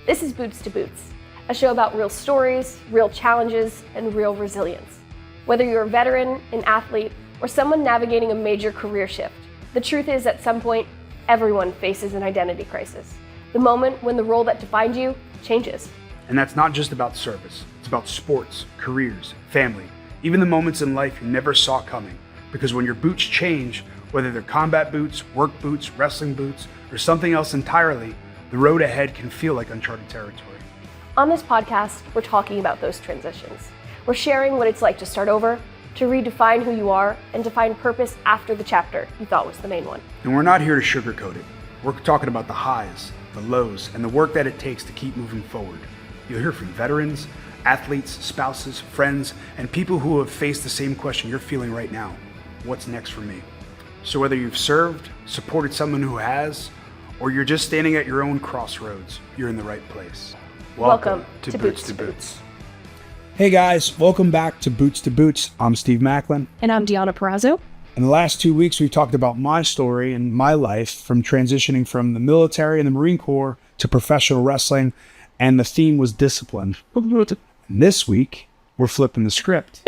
This is Boots to Boots, a show about real stories, real challenges, and real resilience. Whether you're a veteran, an athlete, or someone navigating a major career shift, the truth is at some point, everyone faces an identity crisis. The moment when the role that defined you changes. And that's not just about service. It's about sports, careers, family, even the moments in life you never saw coming. Because when your boots change, whether they're combat boots, work boots, wrestling boots, or something else entirely, the road ahead can feel like uncharted territory. On this podcast, we're talking about those transitions. We're sharing what it's like to start over, to redefine who you are, and to find purpose after the chapter you thought was the main one. And we're not here to sugarcoat it. We're talking about the highs, the lows, and the work that it takes to keep moving forward. You'll hear from veterans, athletes, spouses, friends, and people who have faced the same question you're feeling right now. What's next for me? So whether you've served, supported someone who has, or you're just standing at your own crossroads, you're in the right place. Welcome to Boots to Boots. Hey guys, welcome back to Boots to Boots. I'm Steve Maclin. And I'm Deonna Purrazzo. In the last 2 weeks, we've talked about my story and my life from transitioning from the military and the Marine Corps to professional wrestling, and the theme was discipline. And this week, we're flipping the script.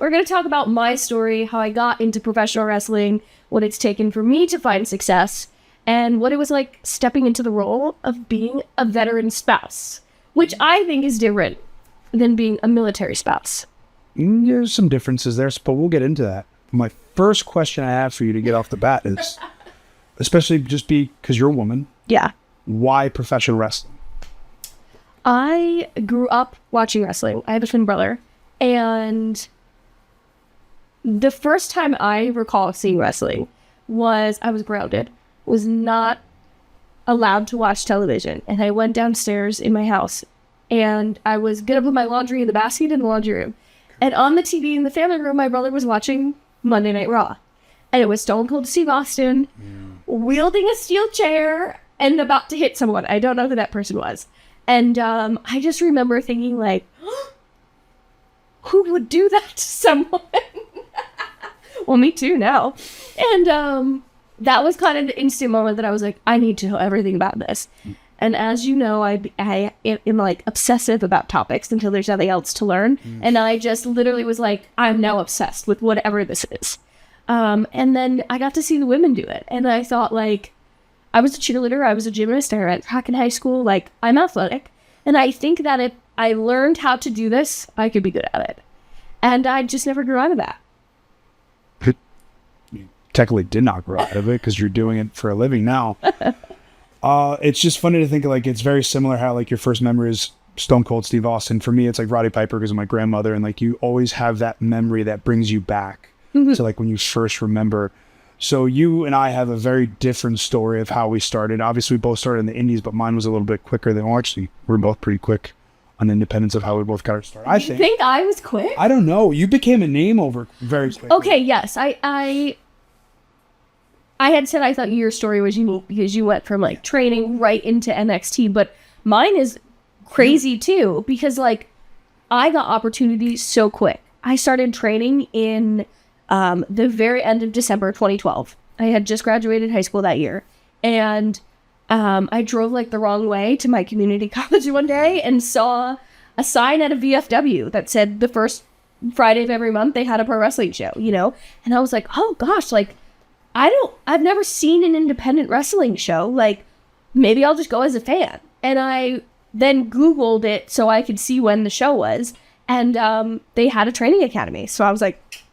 We're going to talk about my story, how I got into professional wrestling, what it's taken for me to find success, and what it was like stepping into the role of being a veteran spouse, which I think is different than being a military spouse. There's some differences there, but we'll get into that. My first question I have for you to get off the bat is, especially just because you're a woman, Yeah. why professional wrestling? I grew up watching wrestling. I have a twin brother, and the first time I recall seeing wrestling was I was grounded, was not allowed to watch television. And I went downstairs in my house and I was going to put my laundry in the basket in the laundry room. And on the TV in the family room, my brother was watching Monday Night Raw. And it was Stone Cold Steve Austin wielding a steel chair and about to hit someone. I don't know who that person was. And I just remember thinking like, who would do that to someone? Well, me too now. And that was kind of the instant moment that I was like, I need to know everything about this. And as you know, I am like obsessive about topics until there's nothing else to learn. And I just literally was like, I'm now obsessed with whatever this is. And then I got to see the women do it. And I thought like, I was a cheerleader, I was a gymnast, I ran track in high school, like I'm athletic. And I think that if I learned how to do this, I could be good at it. And I just never grew out of that. You technically did not grow out of it because you're doing it for a living now. It's just funny to think like it's very similar how like your first memory is Stone Cold Steve Austin. For me, it's like Roddy Piper because of my grandmother. And like you always have that memory that brings you back to like when you first remember. So you and I have a very different story of how we started. Obviously, we both started in the Indies, but mine was a little bit quicker than actually. We're both pretty quick on independence of how we both got our start. I think I was quick? I don't know. You became a name over very quickly. Okay, yes. I had said I thought your story was unique because you went from like training right into NXT, but mine is crazy too because like I got opportunities so quick. I started training in the very end of December 2012. I had just graduated high school that year. And I drove like the wrong way to my community college one day and saw a sign at a VFW that said the first Friday of every month they had a pro wrestling show, you know? And I was like, oh gosh, like I've never seen an independent wrestling show. Like maybe I'll just go as a fan. And I then Googled it so I could see when the show was. And they had a training academy. So I was like,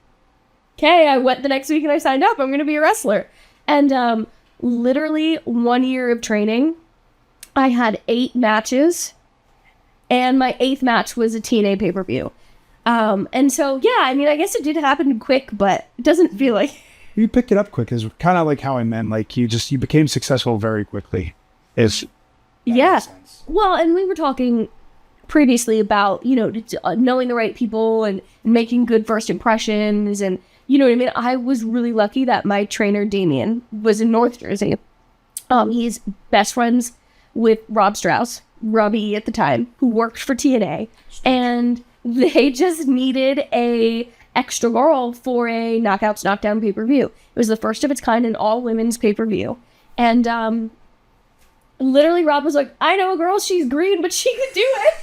okay, I went the next week and I signed up. I'm going to be a wrestler. And literally 1 year of training, I had 8 matches. And my 8th match was a TNA pay-per-view. And so, yeah, I mean, I guess it did happen quick, but it doesn't feel like... You picked it up quick is kind of like how I meant. Like you became successful very quickly. Yeah. Well, and we were talking previously about, you know, knowing the right people and making good first impressions. And, you know what I mean? I was really lucky that my trainer, Damien, was in North Jersey. He's best friends with Rob Strauss, Robbie at the time, who worked for TNA. And they just needed a extra girl for a Knockouts Knockdown pay-per-view. It was the first of its kind in all women's pay-per-view. And literally Rob was like, I know a girl, she's green, but she could do it.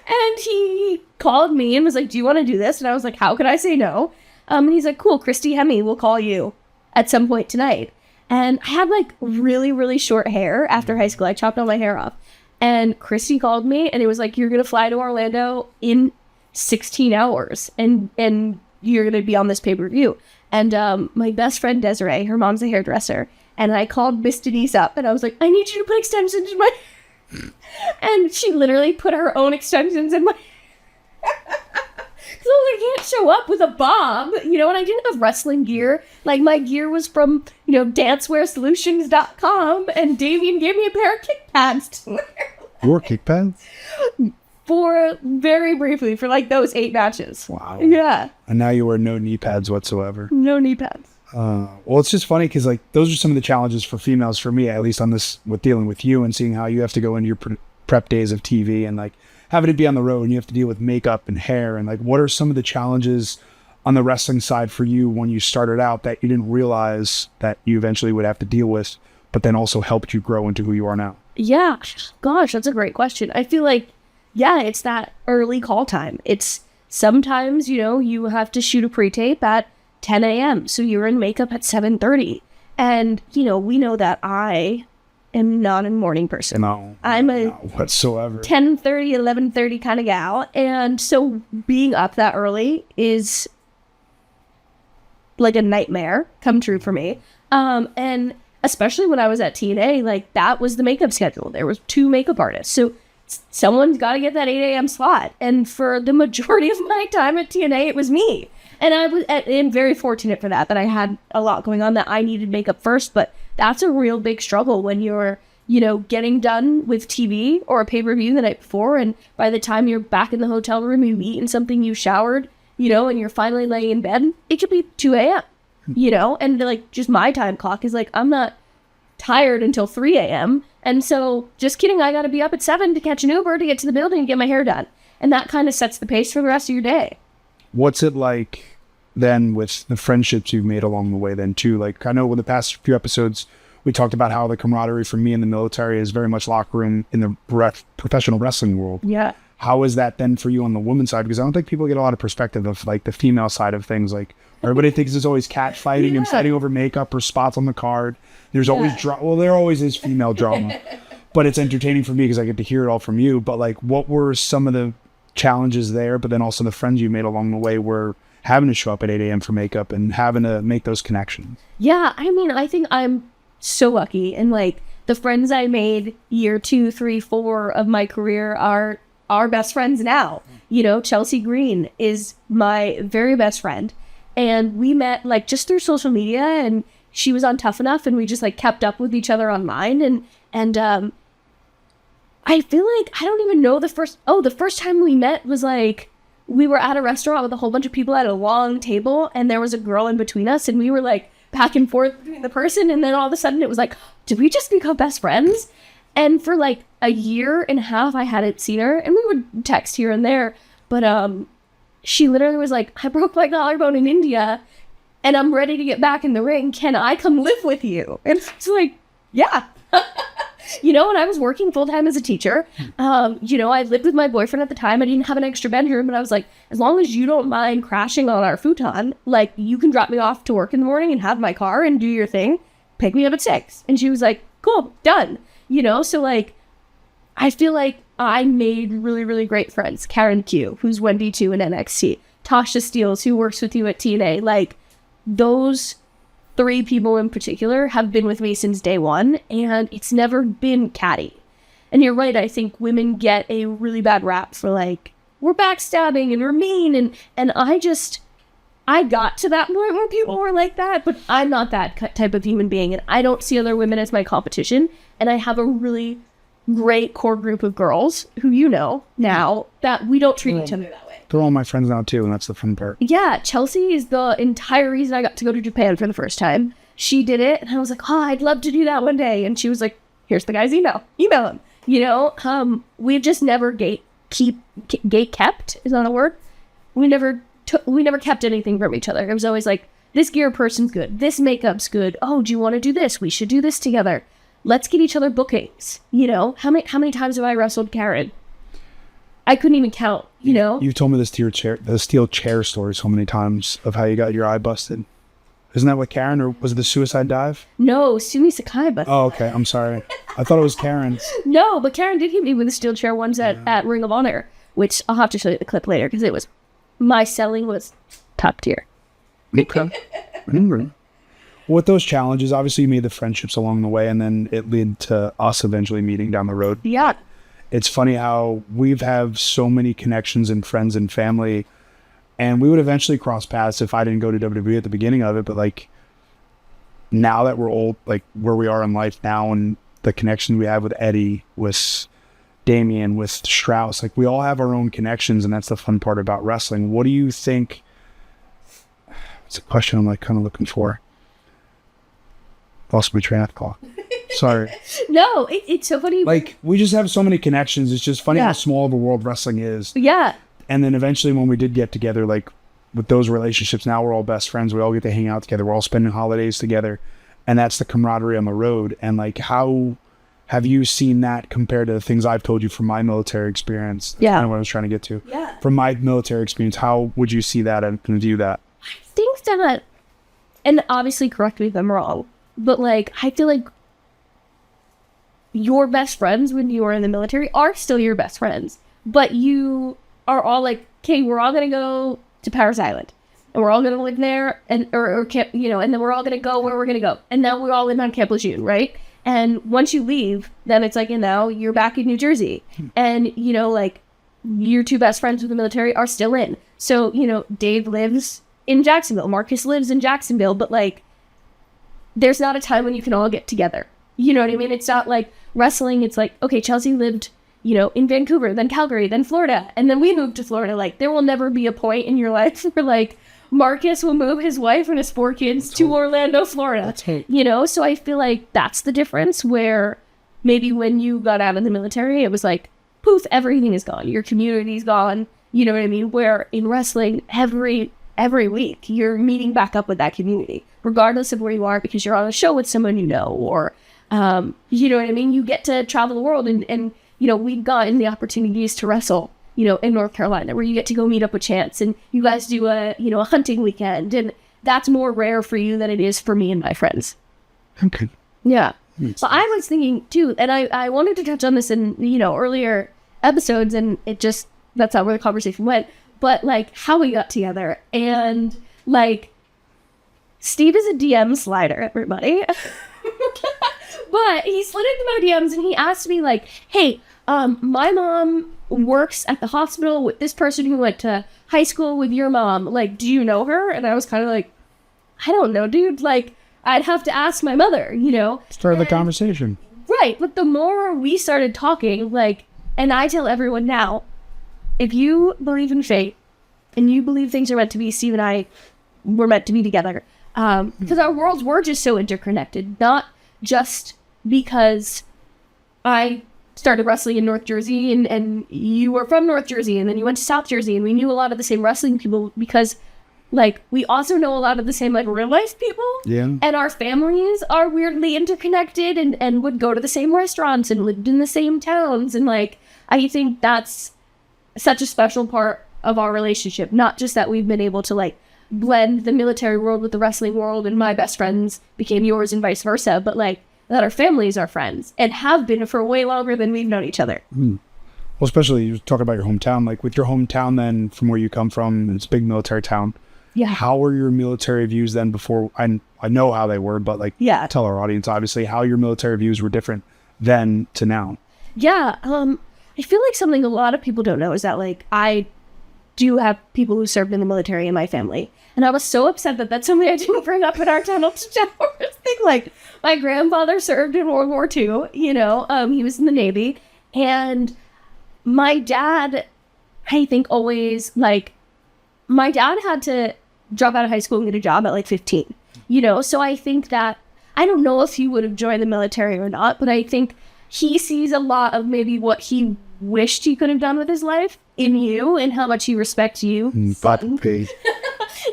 And he called me and was like, do you want to do this? And I was like, how could I say no? And he's like, cool, Christy Hemme will call you at some point tonight. And I had like really, really short hair after high school. I chopped all my hair off. And Christy called me and it was like, you're going to fly to Orlando in 16 hours and you're going to be on this pay-per-view. And my best friend Desiree, her mom's a hairdresser. And I called Miss Denise up and I was like, I need you to put extensions in my and she literally put her own extensions in my so I can't show up with a bob, you know, and I didn't have wrestling gear. Like, my gear was from, you know, dancewearsolutions.com, and Damien gave me a pair of kick pads to wear. Your kick pads? For very briefly, for like those 8 matches. Wow. Yeah. And now you wear no knee pads whatsoever. No knee pads. Well, it's just funny because like those are some of the challenges for females, for me, at least on this, with dealing with you and seeing how you have to go into your prep days of TV and like having to be on the road and you have to deal with makeup and hair. And like, what are some of the challenges on the wrestling side for you when you started out that you didn't realize that you eventually would have to deal with, but then also helped you grow into who you are now? Yeah. Gosh, that's a great question. I feel like, yeah, it's that early call time. It's sometimes, you know, you have to shoot a pre-tape at 10 a.m. So you're in makeup at 7:30. And, you know, we know that I am not a morning person. No. I'm a whatsoever. 10:30, 11:30 kind of gal. And so being up that early is like a nightmare come true for me. And especially when I was at TNA, like that was the makeup schedule. There was 2 makeup artists. So someone's got to get that 8 a.m. slot. And for the majority of my time at TNA, it was me. And I'm very fortunate for that I had a lot going on that I needed makeup first. But that's a real big struggle when you're, you know, getting done with TV or a pay-per-view the night before. And by the time you're back in the hotel room, you've eaten something, you showered, you know, and you're finally laying in bed, it could be 2 a.m., you know, and like just my time clock is like, I'm not tired until 3 a.m. And so just kidding, I got to be up at 7 to catch an Uber to get to the building and get my hair done. And that kind of sets the pace for the rest of your day. What's it like then with the friendships you've made along the way then too? Like, I know with the past few episodes, we talked about how the camaraderie for me in the military is very much locker room in the professional wrestling world. Yeah. How is that then for you on the women's side? Because I don't think people get a lot of perspective of like the female side of things. Like everybody thinks it's always cat fighting and fighting over makeup or spots on the card. There's always there always is female drama, but it's entertaining for me because I get to hear it all from you. But like, what were some of the challenges there? But then also the friends you made along the way were having to show up at 8 a.m. for makeup and having to make those connections. Yeah, I mean, I think I'm so lucky, and like the friends I made year 2, 3, 4 of my career are our best friends now. You know, Chelsea Green is my very best friend, and we met like just through social media, and she was on Tough Enough, and we just like kept up with each other online, and I feel like I don't even know the first time we met was like we were at a restaurant with a whole bunch of people at a long table, and there was a girl in between us, and we were like back and forth between the person, and then all of a sudden it was like, did we just become best friends? And for like a year and a half I hadn't seen her, and we would text here and there, but she literally was like, I broke my collarbone in India and I'm ready to get back in the ring. Can I come live with you? And it's like, yeah. You know, and I was working full-time as a teacher. You know, I lived with my boyfriend at the time. I didn't have an extra bedroom, but I was like, as long as you don't mind crashing on our futon, like, you can drop me off to work in the morning and have my car and do your thing. Pick me up at 6. And she was like, cool, done. You know, so, like, I feel like I made really, really great friends. Karen Q, who's Wendy 2 in NXT. Tasha Steeles, who works with you at TNA. Like, those 3 people in particular have been with me since day one, and it's never been catty. And you're right, I think women get a really bad rap for like, we're backstabbing and we're mean, and I got to that point where people were like that, but I'm not that type of human being, and I don't see other women as my competition, and I have a really great core group of girls who you know now that we don't treat each other that way. They're all my friends now too, and that's the fun part. Yeah, Chelsea is the entire reason I got to go to Japan for the first time. She did it, and I was like, oh, I'd love to do that one day. And she was like, here's the guy's email. Email him. You know, we've just never gate kept, is that a word? We never kept anything from each other. It was always like, this gear person's good. This makeup's good. Oh, do you want to do this? We should do this together. let's get each other bookings. You know, how many times have I wrestled Karen? I couldn't even count, you know? You've told me the steel chair story so many times of how you got your eye busted. Isn't that what Karen, or was it the suicide dive? No, Sumi Sakai busted. Oh, okay. I'm sorry. I thought it was Karen's. No, but Karen did hit me with a steel chair once at Ring of Honor, which I'll have to show you the clip later because my selling was top tier. Okay. With those challenges, obviously you made the friendships along the way, and then it led to us eventually meeting down the road. Yeah. It's funny how we've have so many connections and friends and family, and we would eventually cross paths if I didn't go to WWE at the beginning of it. But like now that we're old, like where we are in life now, and the connection we have with Eddie, with Damien, with Strauss, like we all have our own connections, and that's the fun part about wrestling. What do you think? It's a question I'm like kind of looking for. Lost my train of thought. Sorry. No, it's so funny. Like, we just have so many connections. It's just funny how small of a world wrestling is. Yeah. And then eventually when we did get together, like with those relationships, now we're all best friends. We all get to hang out together. We're all spending holidays together. And that's the camaraderie on the road. And like, how have you seen that compared to the things I've told you from my military experience? That's kind of what I was trying to get to. Yeah. From my military experience, how would you see that and view that? I think that, and obviously correct me if I'm wrong, but like, I feel like your best friends when you are in the military are still your best friends, but you are all like, okay, we're all going to go to Paris Island and we're all going to live there and, or camp, you know, and then we're all going to go where we're going to go. And now we're all in on Camp Lejeune, right? And once you leave, then it's like, you know, you're back in New Jersey and, you know, like your two best friends with the military are still in. So, you know, Dave lives in Jacksonville. Marcus lives in Jacksonville, but like, there's not a time when you can all get together. You know what I mean? It's not like wrestling. It's like, okay, Chelsea lived, you know, in Vancouver, then Calgary, then Florida. And then we moved to Florida. Like, there will never be a point in your life where like Marcus will move his wife and his 4 kids to Orlando, Florida. You know? So I feel like that's the difference where maybe when you got out of the military, it was like, poof, everything is gone. Your community's gone. You know what I mean? Where in wrestling, every week you're meeting back up with that community, regardless of where you are, because you're on a show with someone you know, or you know what I mean? You get to travel the world and you know, we've gotten the opportunities to wrestle, you know, in North Carolina, where you get to go meet up with Chance and you guys do a hunting weekend, and that's more rare for you than it is for me and my friends. Okay. Yeah. So I was thinking too, and I wanted to touch on this in, you know, earlier episodes, and that's not where the conversation went. But like how we got together, and like Steve is a DM slider, everybody. But he slid into my DMs and he asked me like, hey, my mom works at the hospital with this person who went to high school with your mom. Like, do you know her? And I was kind of like, I don't know, dude. Like, I'd have to ask my mother, you know? Start the conversation. Right. But the more we started talking, like, and I tell everyone now, if you believe in fate and you believe things are meant to be, Steve and I were meant to be together. Because our worlds were just so interconnected, not just because I started wrestling in North Jersey and you were from North Jersey and then you went to South Jersey and we knew a lot of the same wrestling people, because like we also know a lot of the same like real life people. Yeah. And our families are weirdly interconnected and would go to the same restaurants and lived in the same towns. And like, I think that's such a special part of our relationship. Not just that we've been able to like blend the military world with the wrestling world and my best friends became yours and vice versa, but like that our families are friends and have been for way longer than we've known each other. Well, especially you talk about your hometown, like with your hometown then from where you come from, it's a big military town. Yeah. How were your military views then before? I know how they were, but like, tell our audience obviously how your military views were different then to now. Yeah. I feel like something a lot of people don't know is that like I do have people who served in the military in my family. And I was so upset that that's something I didn't bring up in our Tunnel to Towers thing. Like, my grandfather served in World War II, you know, he was in the Navy. And my dad, I think always, like, my dad had to drop out of high school and get a job at like 15, you know? So I think that, I don't know if he would have joined the military or not, but I think he sees a lot of maybe what he wished he could have done with his life in you and how much he respects you.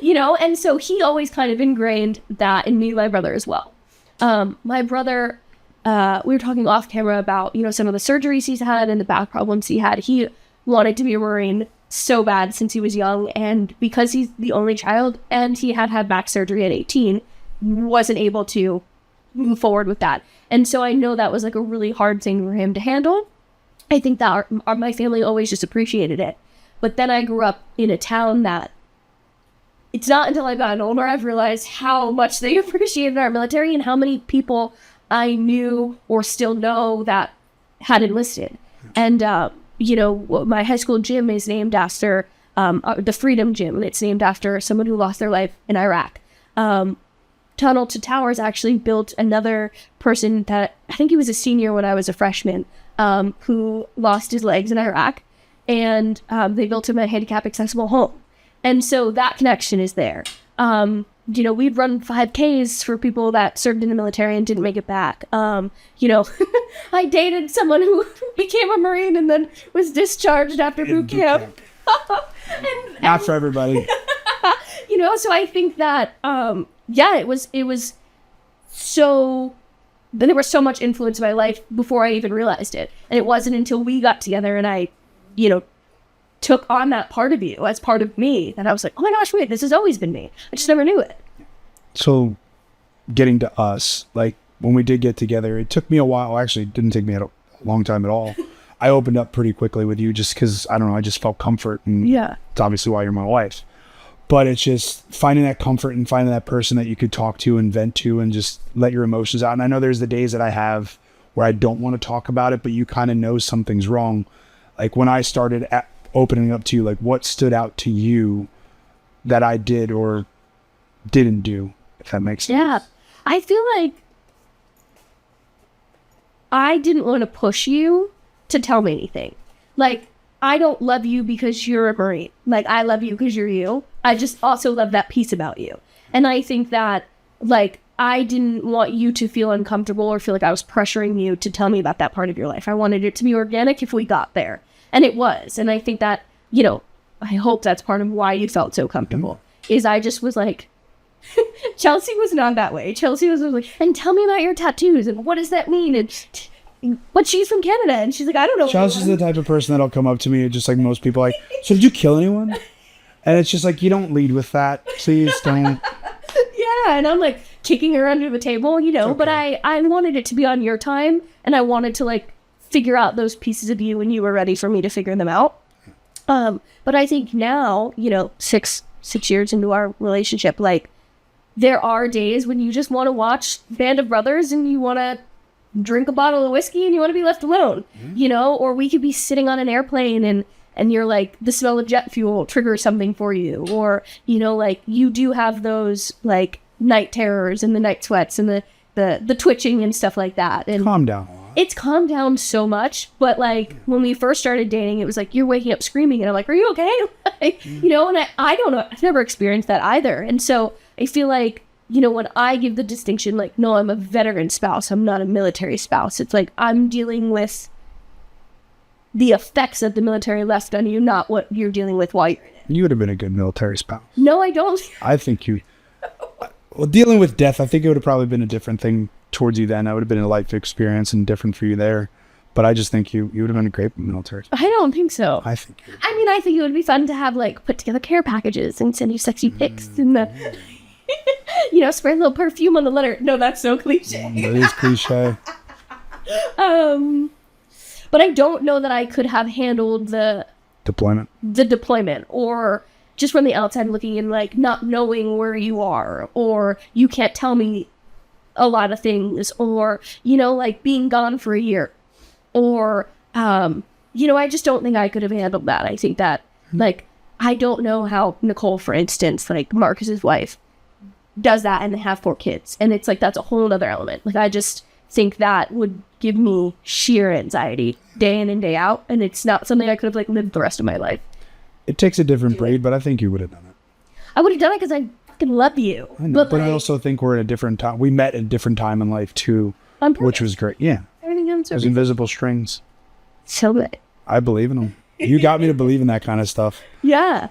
You know, and so he always kind of ingrained that in me and my brother as well. My brother we were talking off camera about, some of the surgeries he's had and the back problems he had. He wanted to be a Marine so bad since he was young. And because he's the only child and he had back surgery at 18, wasn't able to move forward with that. And so I know that was like a really hard thing for him to handle. I think that my family always just appreciated it. But then I grew up in a town that it's not until I got older I've realized how much they appreciated our military and how many people I knew or still know that had enlisted. And, my high school gym is named after the Freedom Gym. It's named after someone who lost their life in Iraq. Tunnel to Towers actually built another person that I think he was a senior when I was a freshman, who lost his legs in Iraq. And they built him a handicap accessible home. And so that connection is there. We'd run 5Ks for people that served in the military and didn't make it back. I dated someone who became a Marine and then was discharged after boot camp. Not for everybody. So I think that, it was so, then there was so much influence in my life before I even realized it. And it wasn't until we got together and I, took on that part of you as part of me that I was like, oh my gosh, wait, this has always been me. I just never knew it. So getting to us, like when we did get together, it took me a while. Actually, it didn't take me a long time at all. I opened up pretty quickly with you just because, I don't know, I just felt comfort. And it's obviously why you're my wife. But it's just finding that comfort and finding that person that you could talk to and vent to and just let your emotions out. And I know there's the days that I have where I don't want to talk about it, but you kind of know something's wrong. Like when I started opening up to you, like what stood out to you that I did or didn't do, if that makes sense. Yeah. I feel like I didn't want to push you to tell me anything. Like, I don't love you because you're a Marine. Like, I love you because you're you. I just also love that piece about you. And I think that, like, I didn't want you to feel uncomfortable or feel like I was pressuring you to tell me about that part of your life. I wanted it to be organic if we got there. And it was. And I think that, I hope that's part of why you felt so comfortable. Is I just was like, Chelsea was not that way. Chelsea was like, and tell me about your tattoos and what does that mean? And but she's from Canada and she's like, I don't know. Chelsea's the type of person that'll come up to me just like most people, like, so did you kill anyone? And it's just like, you don't lead with that. Please don't. Yeah. And I'm like kicking her under the table, okay. But I wanted it to be on your time and I wanted to like figure out those pieces of you when you were ready for me to figure them out. But I think now, 6 years into our relationship, like there are days when you just want to watch Band of Brothers and you want to drink a bottle of whiskey and you want to be left alone, or we could be sitting on an airplane and you're like, the smell of jet fuel triggers something for you. Or, like you do have those like night terrors and the night sweats and the twitching and stuff like that. And calm down. It's calmed down so much, but like when we first started dating, it was like, you're waking up screaming and I'm like, are you okay? Like, and I don't know, I've never experienced that either. And so I feel like, when I give the distinction, like, no, I'm a veteran spouse, I'm not a military spouse. It's like, I'm dealing with the effects that the military left on you, not what you're dealing with while you're in it. You would have been a good military spouse. No, I don't. I think well, dealing with death, I think it would have probably been a different thing towards you then. That would have been a life experience and different for you there. But I just think you would have been a great military spouse. I don't think so. I think you would. I think it would be fun to have like put together care packages and send you sexy pics and spray a little perfume on the letter. No, that's so cliche. That is cliche. But I don't know that I could have handled the deployment or just from the outside looking in, like not knowing where you are, or you can't tell me a lot of things, or, like being gone for a year, or, I just don't think I could have handled that. I think that, like, I don't know how Nicole, for instance, like Marcus's wife, does that and they have 4 kids. And it's like, that's a whole other element. Like, I just think that would give me sheer anxiety day in and day out. And it's not something I could have like lived the rest of my life. It takes a different breed, but I think you would have done it. I would have done it because I fucking love you. I know, but I also think we're at a different time. We met at a different time in life too, which was great. Yeah. Everything else. There's invisible strings. So good. I believe in them. You got me to believe in that kind of stuff. Yeah.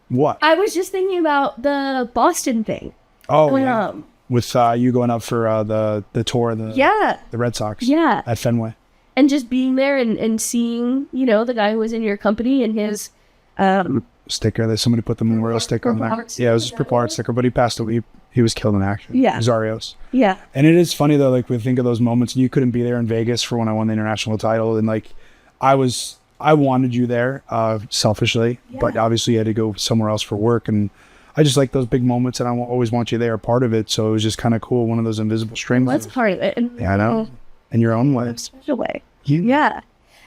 What? I was just thinking about the Boston thing. Oh, yeah. with you going up for the tour of the Red Sox at Fenway. And just being there and seeing, you know, the guy who was in your company and his sticker. That somebody put the memorial sticker on there. Yeah, it was his purple heart sticker, but he passed away. He was killed in action. Yeah. Zarios. Yeah. And it is funny though, like we think of those moments, and you couldn't be there in Vegas for when I won the international title, and like I wanted you there selfishly, but obviously you had to go somewhere else for work, and I just like those big moments, and I always want you there, a part of it. So it was just kind of cool, one of those invisible strings. What's part of it? Yeah, I know. In your own way. In a special way. Yeah.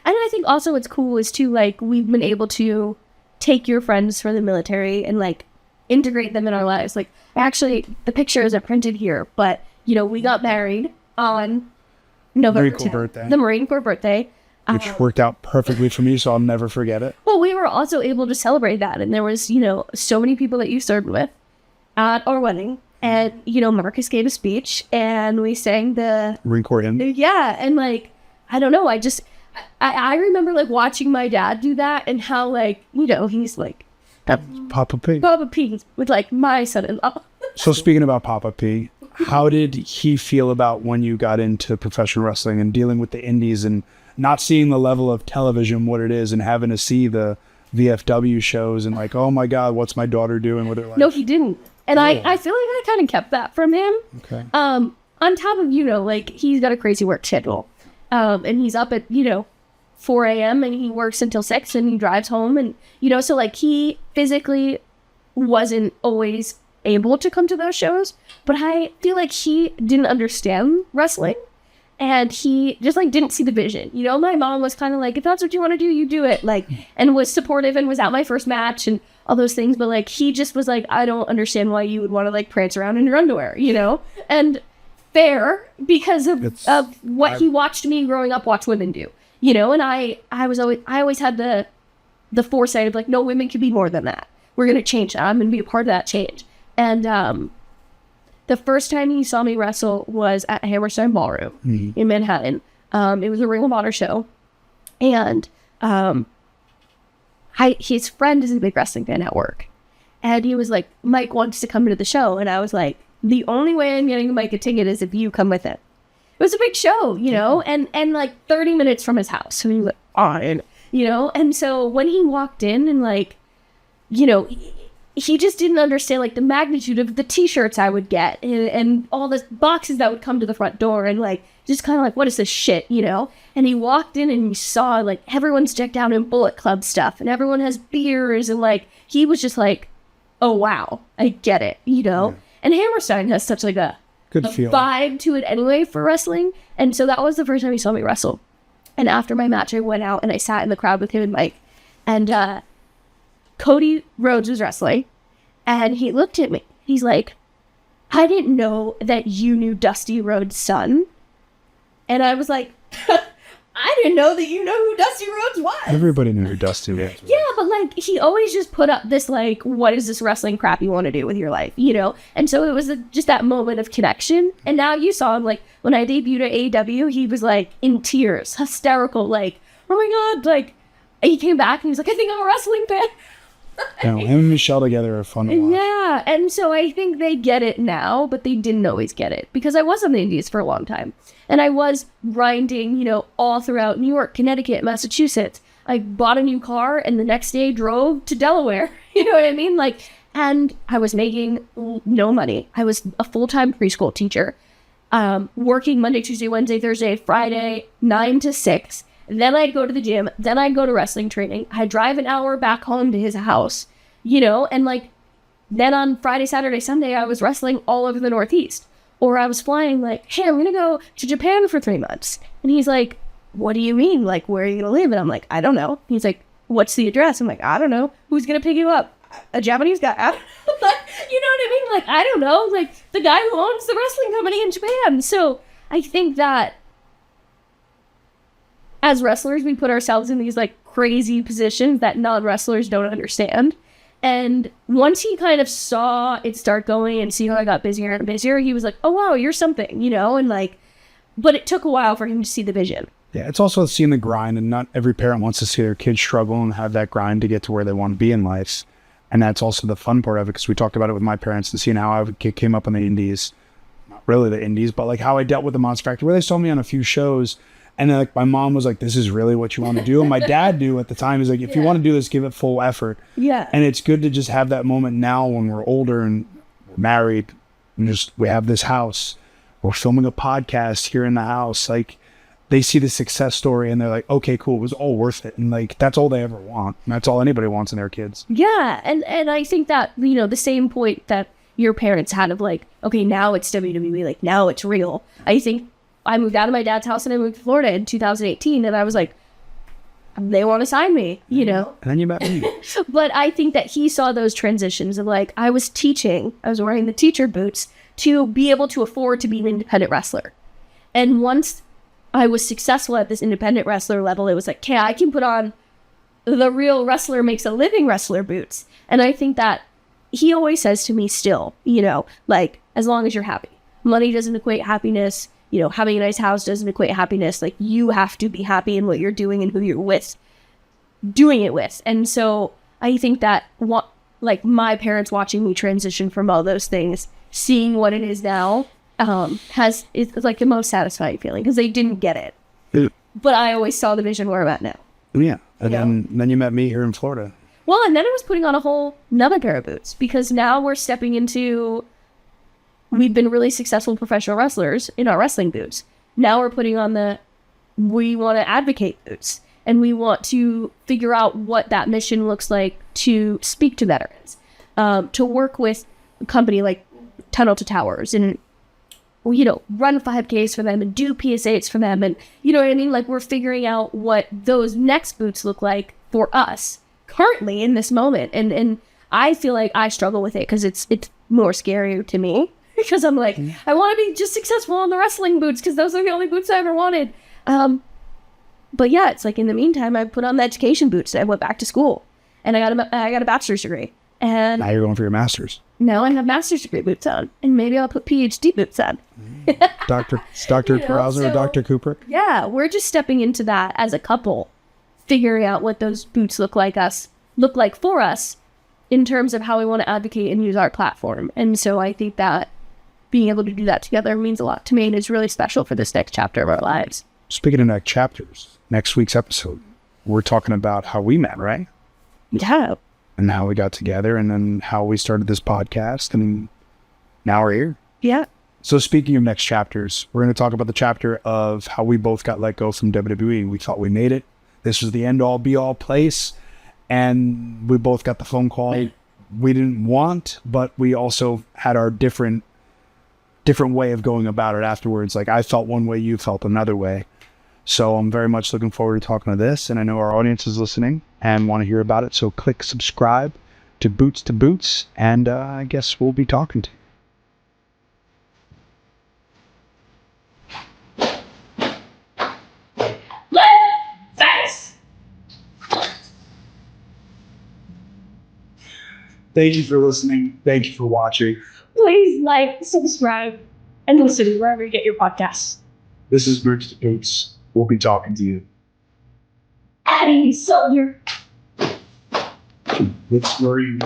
And I think also what's cool is too, like, we've been able to take your friends from the military and like integrate them in our lives. Like, actually, the pictures are printed here, but you know, we got married on November 10th, the Marine Corps birthday, which worked out perfectly for me, so I'll never forget it. Well, we were also able to celebrate that, and there was, you know, so many people that you served with at our wedding, and you know, Marcus gave a speech, and we sang the Marine Corps hymn. Yeah, and like, I don't know, I remember like watching my dad do that, and how, like, you know, he's like Papa P with like my son-in-law. So speaking about Papa P, how did he feel about when you got into professional wrestling and dealing with the indies and not seeing the level of television, what it is, and having to see the VFW shows and like, oh my God, what's my daughter doing with her life? No, he didn't. And I feel like I kind of kept that from him. Okay. On top of, you know, like, he's got a crazy work schedule. And he's up at, you know, 4 a.m. and he works until 6 and he drives home. And, you know, so like he physically wasn't always able to come to those shows. But I feel like he didn't understand wrestling. And he just like didn't see the vision. You know, my mom was kind of like, if that's what you want to do, you do it. Like, and was supportive and was at my first match and all those things. But like, he just was like, I don't understand why you would want to like prance around in your underwear, you know? And fair, because of what he watched me growing up watch women do, you know? And I always had the foresight of like, no, women can be more than that. We're going to change that. I'm going to be a part of that change. And, the first time he saw me wrestle was at Hammerstein Ballroom in Manhattan. It was a Ring of Honor show. And his friend is a big wrestling fan at work. And he was like, Mike wants to come to the show. And I was like, the only way I'm getting Mike a ticket is if you come with him. It was a big show, you know, and like 30 minutes from his house. So he was like, fine, you know. And so when he walked in and like, you know, he just didn't understand like the magnitude of the t-shirts I would get and all the boxes that would come to the front door and like just kind of like, what is this shit, you know? And he walked in and he saw like everyone's decked out in Bullet Club stuff and everyone has beers and like he was just like, oh wow, I get it, you know? Yeah. And Hammerstein has such like a vibe to it anyway for wrestling. And so that was the first time he saw me wrestle. And after my match I went out and I sat in the crowd with him and Mike, and Cody Rhodes was wrestling, and he looked at me. He's like, I didn't know that you knew Dusty Rhodes' son. And I was like, I didn't know that you know who Dusty Rhodes was. Everybody knew who Dusty was. Yeah, but like, he always just put up this like, what is this wrestling crap you want to do with your life, you know? And so it was just that moment of connection. And now you saw him, like, when I debuted at AEW, he was like in tears, hysterical, like, oh my God, like, he came back and he was like, I think I'm a wrestling fan. Yeah, him and Michelle together are fun to watch. Yeah, and so I think they get it now, but they didn't always get it because I was on the indies for a long time. And I was grinding, you know, all throughout New York, Connecticut, Massachusetts. I bought a new car and the next day drove to Delaware. You know what I mean? Like, and I was making no money. I was a full-time preschool teacher, working Monday, Tuesday, Wednesday, Thursday, Friday, 9 to 6. Then I'd go to the gym. Then I'd go to wrestling training. I'd drive an hour back home to his house, you know, and like, then on Friday, Saturday, Sunday, I was wrestling all over the Northeast. Or I was flying like, hey, I'm going to go to Japan for 3 months. And he's like, what do you mean? Like, where are you going to live? And I'm like, I don't know. He's like, what's the address? I'm like, I don't know. Who's going to pick you up? A Japanese guy. Like, you know what I mean? Like, I don't know. Like, the guy who owns the wrestling company in Japan. So I think that as wrestlers, we put ourselves in these like crazy positions that non-wrestlers don't understand. And once he kind of saw it start going and see how I got busier and busier, he was like, oh wow, you're something, you know? And like, but it took a while for him to see the vision. Yeah, it's also seeing the grind, and not every parent wants to see their kids struggle and have that grind to get to where they want to be in life. And that's also the fun part of it, because we talked about it with my parents and seeing how I came up in the indies. not really the indies, but like how I dealt with the Monster Factory, where they saw me on a few shows. And then like my mom was like, this is really what you want to do. And my dad knew at the time, he's like, if you want to do this, give it full effort. Yeah. And it's good to just have that moment now when we're older and we're married and just, we have this house, we're filming a podcast here in the house. Like they see the success story and they're like, okay, cool. It was all worth it. And like, that's all they ever want. And that's all anybody wants in their kids. Yeah. And I think that, you know, the same point that your parents had of like, okay, now it's WWE, like now it's real. I think I moved out of my dad's house and I moved to Florida in 2018. And I was like, they want to sign me, you know? And then you met me. But I think that he saw those transitions of like, I was wearing the teacher boots to be able to afford to be an independent wrestler. And once I was successful at this independent wrestler level, it was like, okay, I can put on the real wrestler makes a living wrestler boots. And I think that he always says to me still, you know, like, as long as you're happy. Money doesn't equate happiness. You know, having a nice house doesn't equate happiness. Like, you have to be happy in what you're doing and who you're with, doing it with. And so I think that, like, my parents watching me transition from all those things, seeing what it is now, it's like the most satisfying feeling because they didn't get it. Yeah. But I always saw the vision where I'm at now. Yeah. And then you met me here in Florida. Well, and then I was putting on a whole another pair of boots because now we're stepping into, we've been really successful professional wrestlers in our wrestling boots. Now we're putting on we want to advocate boots. And we want to figure out what that mission looks like to speak to veterans, to work with a company like Tunnel to Towers and, you know, run 5Ks for them and do PSAs for them. And, you know what I mean? Like, we're figuring out what those next boots look like for us currently in this moment. And I feel like I struggle with it because it's more scary to me. Because I'm like, I want to be just successful in the wrestling boots because those are the only boots I ever wanted. But yeah, it's like in the meantime, I put on the education boots. I went back to school and I got a bachelor's degree. And now you're going for your master's. Now I have master's degree boots on. And maybe I'll put PhD boots on. Dr. Purrazzo or Dr. Cooper? Yeah, we're just stepping into that as a couple, figuring out what those boots look like for us in terms of how we want to advocate and use our platform. And so I think that being able to do that together means a lot to me and is really special for this next chapter of our lives. Speaking of next chapters, next week's episode, we're talking about how we met, right? Yeah. And how we got together and then how we started this podcast and now we're here. Yeah. So speaking of next chapters, we're going to talk about the chapter of how we both got let go from WWE. We thought we made it. This was the end all be all place. And we both got the phone call we didn't want, but we also had our different way of going about it afterwards. Like I felt one way, you felt another way. So I'm very much looking forward to talking to this. And I know our audience is listening and want to hear about it. So click subscribe to Boots. And I guess we'll be talking to you. Thank you for listening. Thank you for watching. Please like, subscribe, and listen wherever you get your podcasts. This is Boots. We'll be talking to you. Addy, soldier. Let's worry.